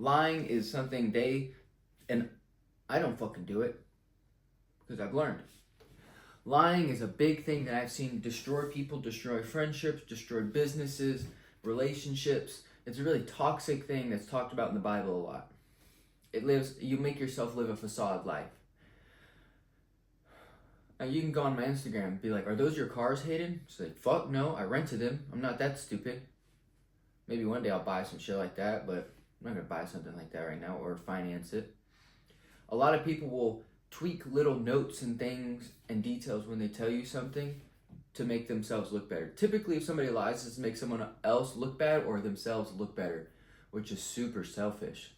Lying is something and I don't fucking do it because I've learned. Lying is a big thing that I've seen destroy people, destroy friendships, destroy businesses, relationships. It's a really toxic thing that's talked about in the Bible a lot. You make yourself live a facade life. Now you can go on my Instagram and be like, are those your cars, Hayden? It's like, fuck no, I rented them. I'm not that stupid. Maybe one day I'll buy some shit like that, but I'm not gonna buy something like that right now or finance it. A lot of people will tweak little notes and things and details when they tell you something to make themselves look better. Typically, if somebody lies, it's to make someone else look bad or themselves look better, which is super selfish.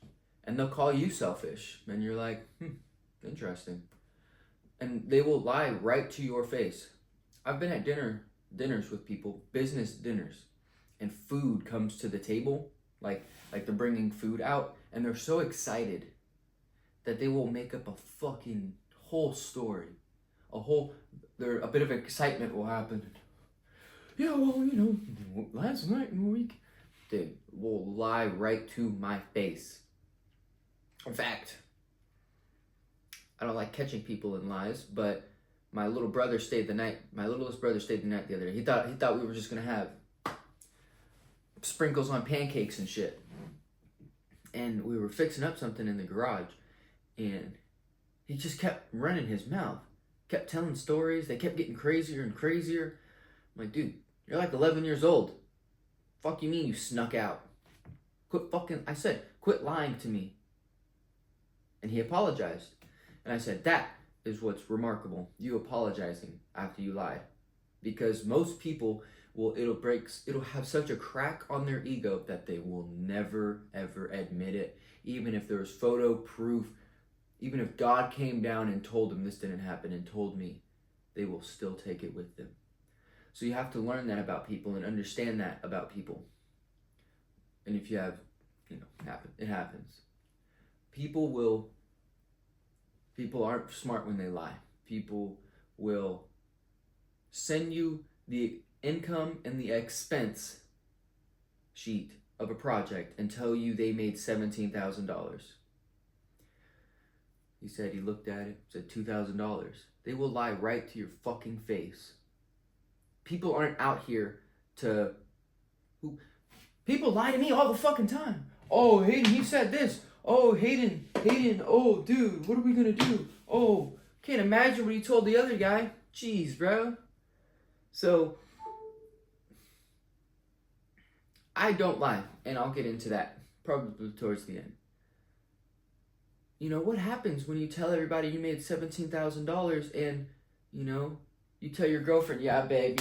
And they'll call you selfish, and you're like, interesting. And they will lie right to your face. I've been at dinners with people, business dinners, and food comes to the table, like they're bringing food out, and they're so excited that they will make up a fucking whole story. A bit of excitement will happen. Yeah, well, last night in the week, they will lie right to my face. In fact, I don't like catching people in lies, but my littlest brother stayed the night the other day. He thought we were just gonna have sprinkles on pancakes and shit. And we were fixing up something in the garage, and he just kept running his mouth, kept telling stories. They kept getting crazier and crazier. I'm like, dude, you're like 11 years old. Fuck you mean you snuck out? Quit lying to me. And he apologized. And I said, that is what's remarkable. You apologizing after you lied. Because most people it'll have such a crack on their ego that they will never ever admit it. Even if there's photo proof, even if God came down and told them this didn't happen and told me, they will still take it with them. So you have to learn that about people and understand that about people. And if you have, it happens. People aren't smart when they lie. People will send you the income and the expense sheet of a project and tell you they made $17,000. He said he looked at it, said $2,000. They will lie right to your fucking face. People aren't out here people lie to me all the fucking time. Oh, Hayden, he said this. Oh, Hayden, oh, dude, what are we gonna do? Oh, can't imagine what he told the other guy. Jeez, bro. So, I don't lie, and I'll get into that probably towards the end. What happens when you tell everybody you made $17,000 and, you tell your girlfriend, yeah, babe,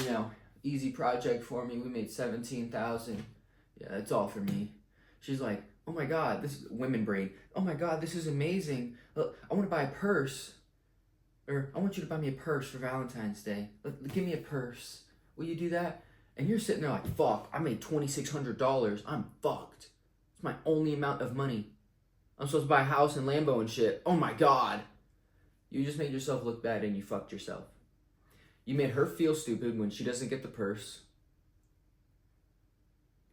easy project for me, we made $17,000. Yeah, that's all for me. She's like, oh my God, this is women brain. Oh my God, this is amazing. Look, I want to buy a purse. Or I want you to buy me a purse for Valentine's Day. Give me a purse. Will you do that? And you're sitting there like, fuck, I made $2,600. I'm fucked. It's my only amount of money. I'm supposed to buy a house and Lambo and shit. Oh my God. You just made yourself look bad and you fucked yourself. You made her feel stupid when she doesn't get the purse.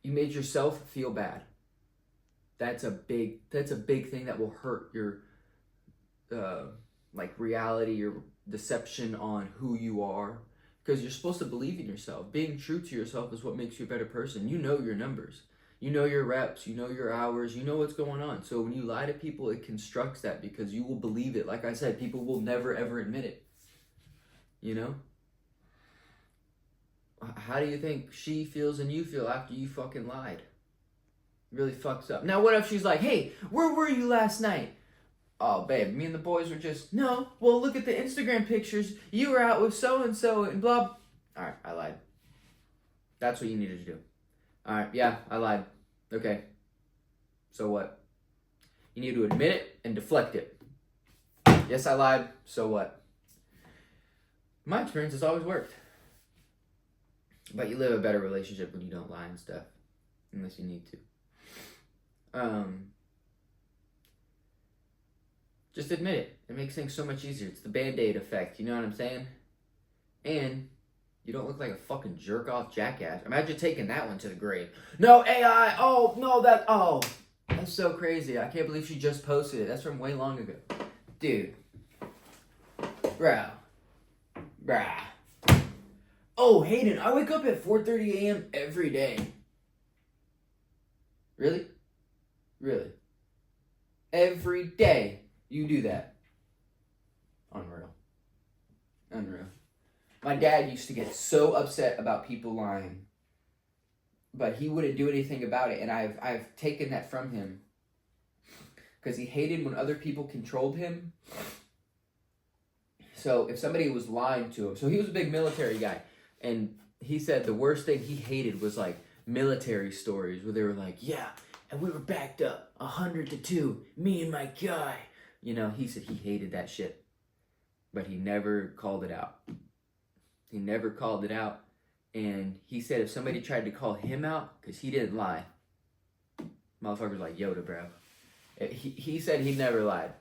You made yourself feel bad. That's a big thing that will hurt your reality, your deception on who you are. Because you're supposed to believe in yourself. Being true to yourself is what makes you a better person. You know your numbers. You know your reps. You know your hours. You know what's going on. So when you lie to people, it constructs that because you will believe it. Like I said, people will never ever admit it. How do you think she feels and you feel after you fucking lied? Really fucks up. Now what if she's like, hey, where were you last night? Oh, babe, me and the boys were just... No, well, look at the Instagram pictures. You were out with so-and-so and blah... All right, I lied. That's what you needed to do. All right, yeah, I lied. Okay. So what? You need to admit it and deflect it. Yes, I lied. So what? My experience has always worked. But you live a better relationship when you don't lie and stuff. Unless you need to. Just admit it. It makes things so much easier. It's the Band-Aid effect, you know what I'm saying? And you don't look like a fucking jerk-off jackass. Imagine taking that one to the grave. No, AI! Oh, no, That's so crazy. I can't believe she just posted it. That's from way long ago. Dude. Bro. Bruh. Oh, Hayden, I wake up at 4:30 a.m. every day. Really? Really? Every day you do that. Unreal. Unreal. My dad used to get so upset about people lying, but he wouldn't do anything about it, and I've taken that from him because he hated when other people controlled him. So if somebody was lying to him, so he was a big military guy, and he said the worst thing he hated was like military stories where they were like, yeah, and we were backed up 100-2, me and my guy. You know, he said he hated that shit, but he never called it out. He never called it out, and he said if somebody tried to call him out, because he didn't lie, motherfucker's like Yoda, bro. He said he never lied.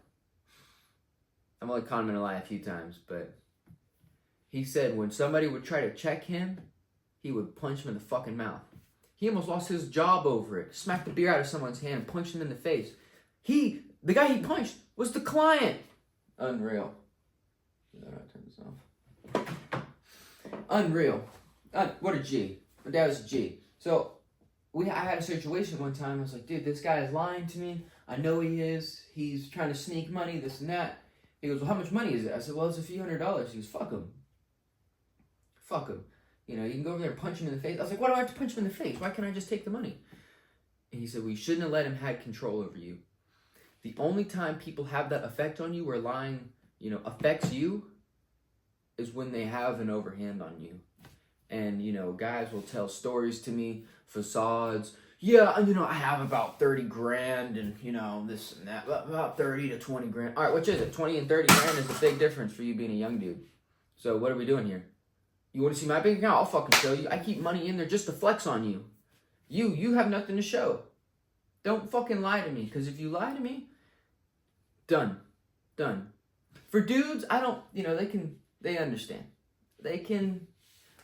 I've only caught him in a lie a few times, but he said when somebody would try to check him, he would punch him in the fucking mouth. He almost lost his job over it. Smacked the beer out of someone's hand and punched him in the face. The guy he punched was the client. Unreal. I gotta turn this off. Unreal. What a G. My dad was a G. So I had a situation one time. I was like, dude, this guy is lying to me. I know he is. He's trying to sneak money, this and that. He goes, well, how much money is it? I said, well, it's a few $100s. He goes, fuck him. Fuck him. You know, you can go over there and punch him in the face. I was like, why do I have to punch him in the face? Why can't I just take the money? And he said, well, you shouldn't have let him have control over you. The only time people have that effect on you where lying, you know, affects you is when they have an overhand on you. And, you know, guys will tell stories to me, facades. Yeah, you know, I have about 30 grand and, you know, this and that. About 30 to 20 grand. All right, which is it? 20 and 30 grand is a big difference for you being a young dude. So what are we doing here? You want to see my bank account? I'll fucking show you. I keep money in there just to flex on you. You have nothing to show. Don't fucking lie to me, because if you lie to me, done. Done. For dudes, I don't, you know, they understand. They can,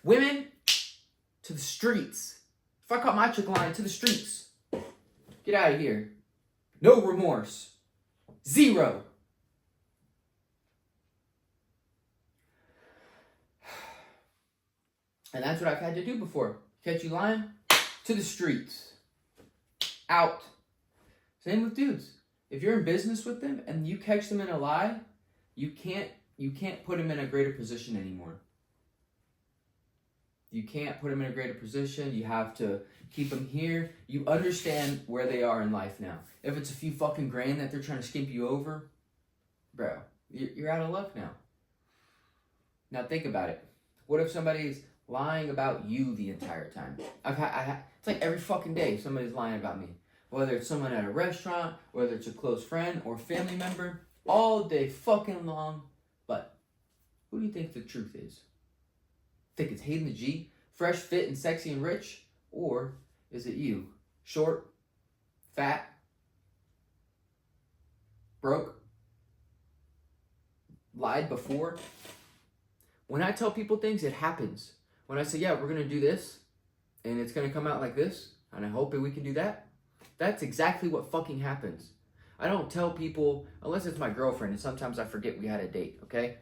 women, to the streets. If I caught my chick lying, to the streets. Get out of here. No remorse. Zero. And that's what I've had to do before. Catch you lying, to the streets. Out. Same with dudes. If you're in business with them and you catch them in a lie, you can't put them in a greater position anymore. You can't put them in a greater position. You have to keep them here. You understand where they are in life now. If it's a few fucking grand that they're trying to skimp you over, bro, you're out of luck now. Now think about it. What if somebody's lying about you the entire time? It's like every fucking day somebody's lying about me. Whether it's someone at a restaurant, whether it's a close friend or family member, all day fucking long. But who do you think the truth is? Think it's Hayden the G, fresh, fit, and sexy and rich? Or is it you? Short, fat, broke, lied before? When I tell people things, it happens. When I say, yeah, we're going to do this, and it's going to come out like this, and I hope we can do that, that's exactly what fucking happens. I don't tell people, unless it's my girlfriend, and sometimes I forget we had a date, okay?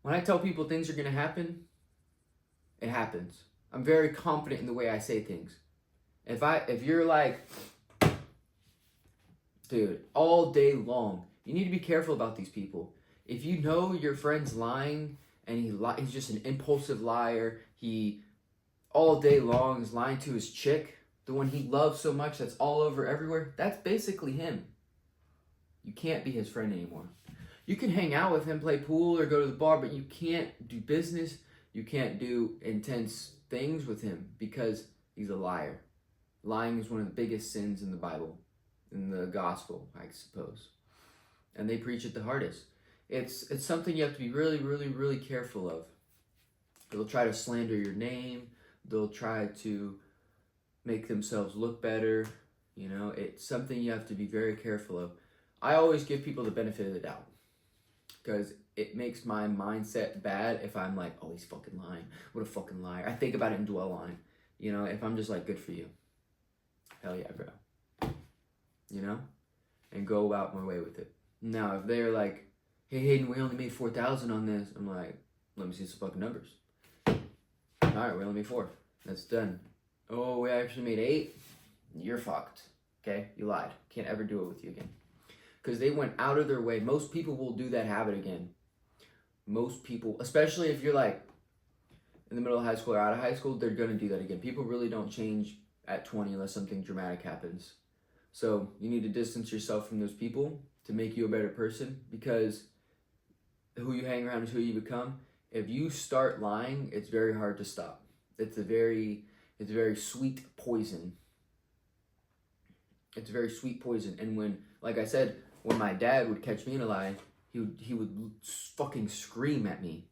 When I tell people things are going to happen, it happens. I'm very confident in the way I say things. If you're like, dude, all day long, you need to be careful about these people. If you know your friend's lying and he's just an impulsive liar, he all day long is lying to his chick, the one he loves so much that's all over everywhere, that's basically him. You can't be his friend anymore. You can hang out with him, play pool, or go to the bar, but you can't do business. You can't do intense things with him because he's a liar. Lying is one of the biggest sins in the Bible, in the gospel, I suppose. And they preach it the hardest. It's something you have to be really, really, really careful of. They'll try to slander your name. They'll try to make themselves look better. You know, it's something you have to be very careful of. I always give people the benefit of the doubt, because it makes my mindset bad if I'm like, oh, he's fucking lying. What a fucking liar. I think about it and dwell on it. You know, if I'm just like, good for you. hell yeah, bro. You know? And go about my way with it. Now, if they're like, hey, Hayden, we only made 4,000 on this. I'm like, let me see some fucking numbers. All right, we only made 4. That's done. Oh, we actually made 8. You're fucked. Okay? You lied. Can't ever do it with you again. Because they went out of their way. Most people will do that habit again. Most people, especially if you're like in the middle of high school or out of high school, they're going to do that again. People really don't change at 20 unless something dramatic happens. So you need to distance yourself from those people to make you a better person, because who you hang around is who you become. If you start lying, it's very hard to stop. It's a very sweet poison. It's a very sweet poison. And when, like I said, when my dad would catch me in a lie, he would fucking scream at me.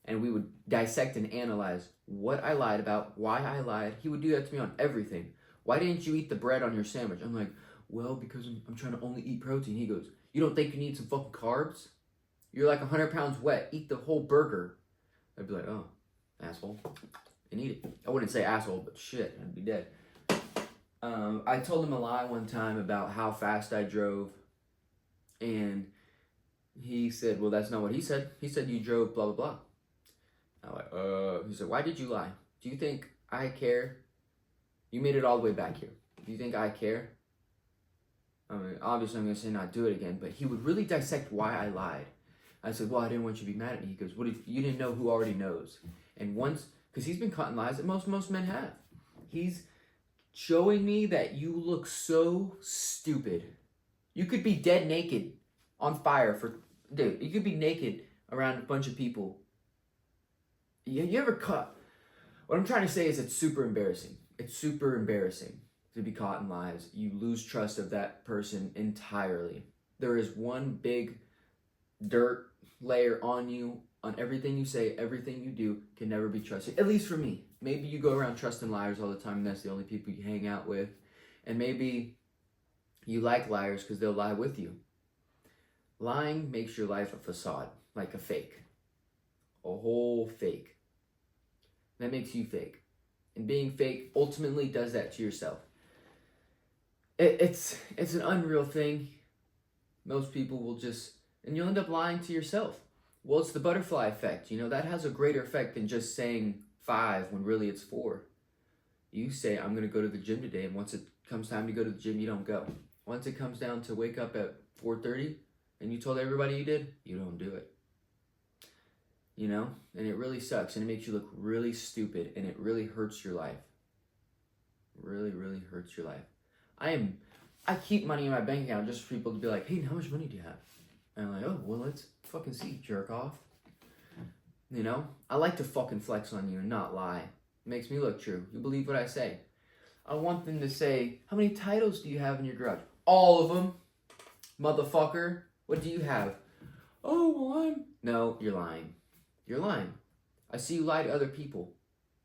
And we would dissect and analyze what I lied about, why I lied. He would do that to me on everything. Why didn't you eat the bread on your sandwich? I'm like, well, because I'm trying to only eat protein. He goes, you don't think you need some fucking carbs? You're like 100 pounds wet. Eat the whole burger. I'd be like, oh, asshole. And eat it. I wouldn't say asshole, but shit, I'd be dead. I told him a lie one time about how fast I drove. And he said, well, that's not what he said. He said you drove blah, blah, blah. I'm like, he said, why did you lie? Do you think I care? You made it all the way back here. Do you think I care? I mean, obviously I'm going to say not do it again, but he would really dissect why I lied. I said, well, I didn't want you to be mad at me. He goes, what if you didn't know who already knows? And once, because he's been caught in lies that most men have. He's showing me that you look so stupid. You could be dead naked on fire dude, you could be naked around a bunch of people. You ever caught? What I'm trying to say is it's super embarrassing. It's super embarrassing to be caught in lies. You lose trust of that person entirely. There is one big dirt layer on you, on everything you say, everything you do can never be trusted. At least for me. Maybe you go around trusting liars all the time and that's the only people you hang out with. And maybe you like liars because they'll lie with you. Lying makes your life a facade, like a fake. A whole fake. That makes you fake. And being fake ultimately does that to yourself. It's an unreal thing. Most people will just, and you'll end up lying to yourself. Well, it's the butterfly effect. You know, that has a greater effect than just saying 5 when really it's 4. You say, I'm going to go to the gym today, and once it comes time to go to the gym, you don't go. Once it comes down to wake up at 4:30 and you told everybody you did, you don't do it. You know? And it really sucks, and it makes you look really stupid, and it really hurts your life. Really, really hurts your life. I keep money in my bank account just for people to be like, hey, how much money do you have? And I'm like, oh, well, let's fucking see, jerk off. You know? I like to fucking flex on you and not lie. It makes me look true. You believe what I say. I want them to say, how many titles do you have in your garage? All of them. Motherfucker. What do you have? Oh, well, No, you're lying. You're lying. I see you lie to other people.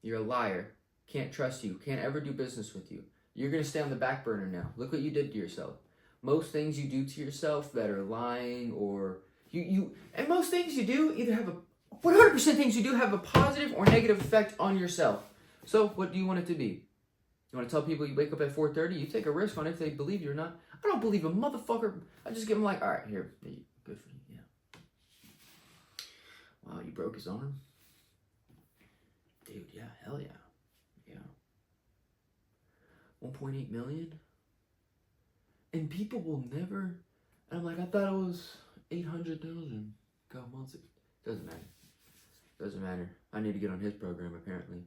You're a liar. Can't trust you. Can't ever do business with you. You're going to stay on the back burner now. Look what you did to yourself. Most things you do to yourself that are lying or and most things you do either have 100% things you do have a positive or negative effect on yourself. So what do you want it to be? You want to tell people you wake up at 4:30? You take a risk on it if they believe you or not. I don't believe a motherfucker. I just give them like, all right, here, good for you, yeah. Wow, you broke his arm? Dude, yeah, hell yeah. Yeah. 1.8 million? And people will never, and I'm like, I thought it was 800,000 a couple months ago. Doesn't matter. Doesn't matter. I need to get on his program apparently.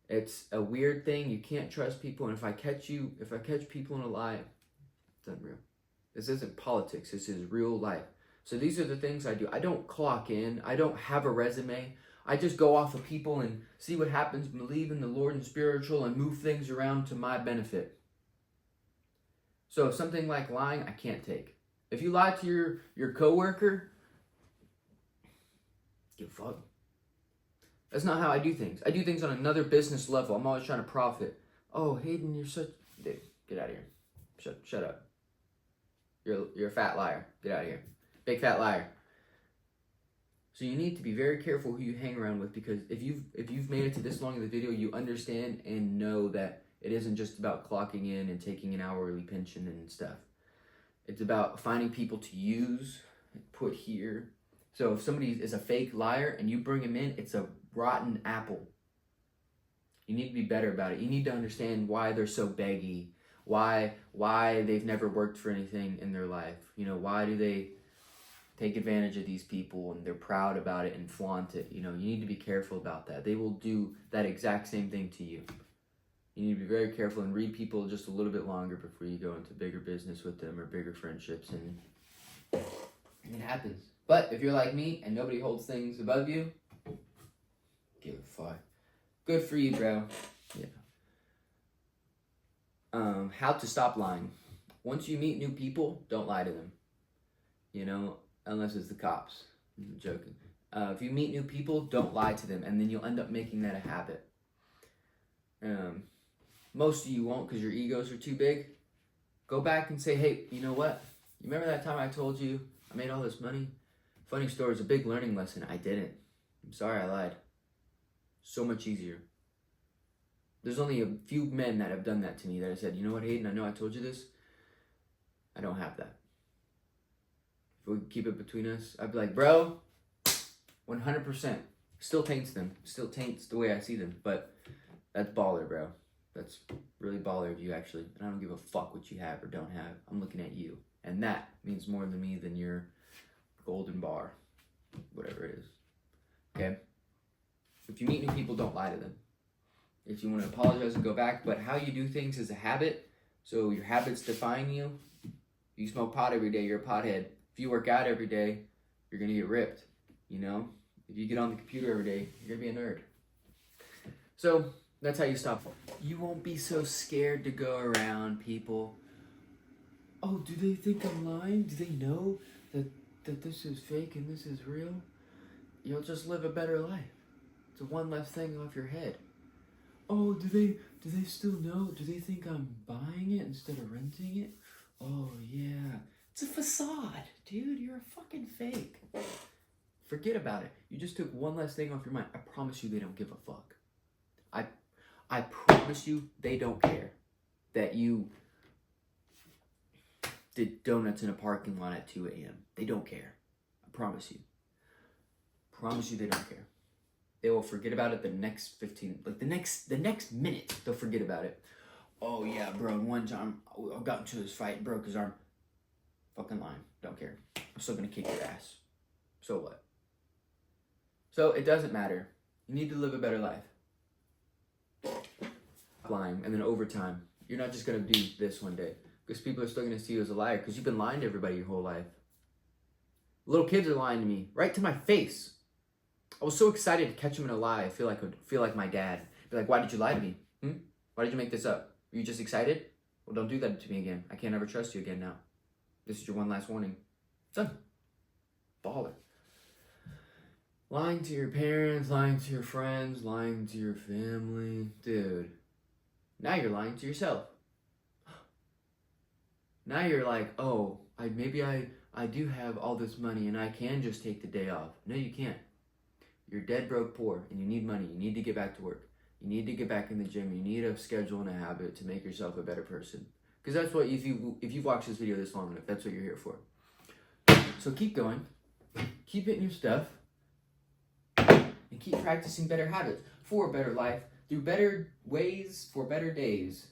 It's a weird thing. You can't trust people, and if I catch people in a lie, it's unreal. This isn't politics. This is real life. So these are the things I do. I don't clock in. I don't have a resume. I just go off of people and see what happens, believe in the Lord and spiritual, and move things around to my benefit. So something like lying, I can't take. If you lie to your coworker, give a fuck. That's not how I do things. I do things on another business level. I'm always trying to profit. Oh, Hayden, you're such... Dude, get out of here. Shut up. You're a fat liar. Get out of here. Big fat liar. So you need to be very careful who you hang around with, because if you've made it to this long in the video, you understand and know that It isn't just about clocking in and taking an hourly pension and stuff. It's about finding people to use, put here. So if somebody is a fake liar and you bring him in, it's a rotten apple. You need to be better about it. You need to understand why they're so beggy, why they've never worked for anything in their life. You know, why do they take advantage of these people and they're proud about it and flaunt it. You know, you need to be careful about that. They will do that exact same thing to you. You need to be very careful and read people just a little bit longer before you go into bigger business with them or bigger friendships, and it happens. But if you're like me and nobody holds things above you, give a fuck. Good for you, bro. Yeah. How to stop lying. Once you meet new people, don't lie to them. You know, unless it's the cops. I'm joking. If you meet new people, don't lie to them, and then you'll end up making that a habit. Most of you won't because your egos are too big. Go back and say, hey, you know what? You remember that time I told you I made all this money? Funny story, it's a big learning lesson. I didn't. I'm sorry I lied. So much easier. There's only a few men that have done that to me that I said, you know what, Hayden, I know I told you this. I don't have that. If we keep it between us, I'd be like, bro, 100%. Still taints them. Still taints the way I see them. But that's baller, bro. That's really baller of you, actually. And I don't give a fuck what you have or don't have. I'm looking at you. And that means more to me than your golden bar. Whatever it is. Okay? If you meet new people, don't lie to them. If you want to apologize and go back, but how you do things is a habit. So your habits define you. You smoke pot every day, you're a pothead. If you work out every day, you're going to get ripped. You know? If you get on the computer every day, you're going to be a nerd. So that's how you stop. You won't be so scared to go around people. Oh, do they think I'm lying? Do they know that this is fake and this is real? You'll just live a better life. It's one less thing off your head. Oh, do they still know? Do they think I'm buying it instead of renting it? Oh, yeah. It's a facade, dude. You're a fucking fake. Forget about it. You just took one less thing off your mind. I promise you they don't give a fuck. I promise you they don't care that you did donuts in a parking lot at 2 a.m. They don't care. I promise you. Promise you they don't care. They will forget about it the next 15, like the next minute, they'll forget about it. Oh yeah, bro, one time I got into this fight and broke his arm. Fucking lying. Don't care. I'm still gonna kick your ass. So what? So it doesn't matter. You need to live a better life. Lying, and then over time, you're not just gonna do this one day. Because people are still gonna see you as a liar, because you've been lying to everybody your whole life. Little kids are lying to me, right to my face. I was so excited to catch him in a lie. I feel like my dad. Be like, why did you lie to me? Why did you make this up? Were you just excited? Well, don't do that to me again. I can't ever trust you again now. This is your one last warning. Done. Baller. Lying to your parents, lying to your friends, lying to your family. Dude. Now you're lying to yourself. Now you're like, oh, maybe I do have all this money and I can just take the day off. No, you can't. You're dead broke poor and you need money. You need to get back to work. You need to get back in the gym. You need a schedule and a habit to make yourself a better person. Because that's what, if you've watched this video this long enough, that's what you're here for. So keep going. Keep hitting your stuff. And keep practicing better habits for a better life, through better ways, for better days.